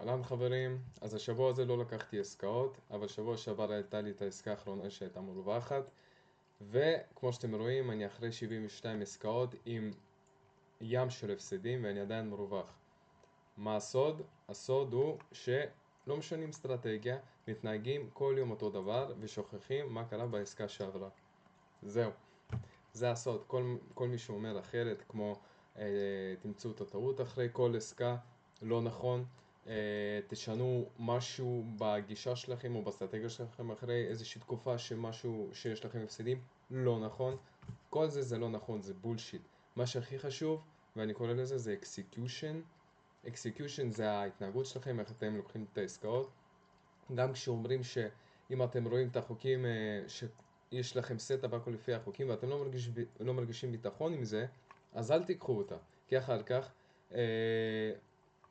אהלן חברים, אז השבוע הזה לא לקחתי עסקאות, אבל שבוע שעבר הייתה לי את העסקה האחרונה שהייתה מרווחת, וכמו שאתם רואים אני אחרי 72 עסקאות עם ים של הפסדים ואני עדיין מרווח. מה הסוד? הסוד הוא שלא משנים אסטרטגיה, מתנהגים כל יום אותו דבר ושוכחים מה קרה בעסקה שעברה. זהו, זה הסוד. כל מי שאומר אחרת, כמו תמצאו את הטעות אחרי כל עסקה, לא נכון. תשנו משהו בגישה שלכם או באסטרטגיה שלכם אחרי איזושהי תקופה שיש לכם הפסדים, לא נכון. כל זה לא נכון, זה בולשיט. מה שהכי חשוב, ואני קורא לזה, זה execution. execution זה ההתנהגות שלכם, איך אתם לוקחים את העסקאות. גם כשאומרים שאם אתם רואים את החוקים שיש לכם סטאפ הכל לפי החוקים ואתם לא מרגישים ביטחון עם זה, אז אל תיקחו אותה, כי אחר כך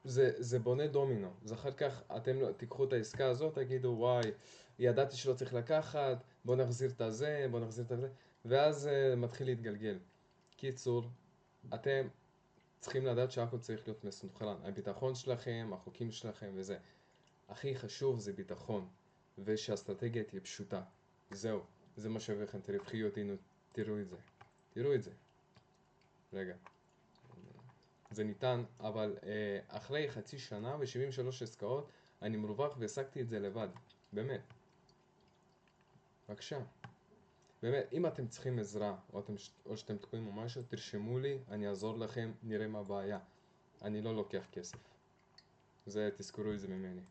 זה בונה דומינו. אז אחר כך אתם תיקחו את העסקה הזאת, תגידו וואי, ידעתי שלא צריך לקחת, בוא נחזיר את הזה, בוא נחזיר את זה, ואז מתחיל להתגלגל. קיצור, אתם צריכים לדעת שהכל צריך להיות מסונכרן, הביטחון שלכם, החוקים שלכם וזה. הכי חשוב זה ביטחון, ושהאסטרטגיה תהיה פשוטה. זהו, זה מה שווה לכם, תרווחיות, הנה, תראו את זה. רגע. זה ניתן, אבל אחרי חצי שנה ו-73 עסקאות, אני מרווח והשגתי את זה לבד. באמת. בבקשה. באמת, אם אתם צריכים עזרה, או שאתם תקועים או משהו, תרשמו לי, אני אעזור לכם, נראה מה הבעיה. אני לא לוקח כסף. תזכרו את זה ממני.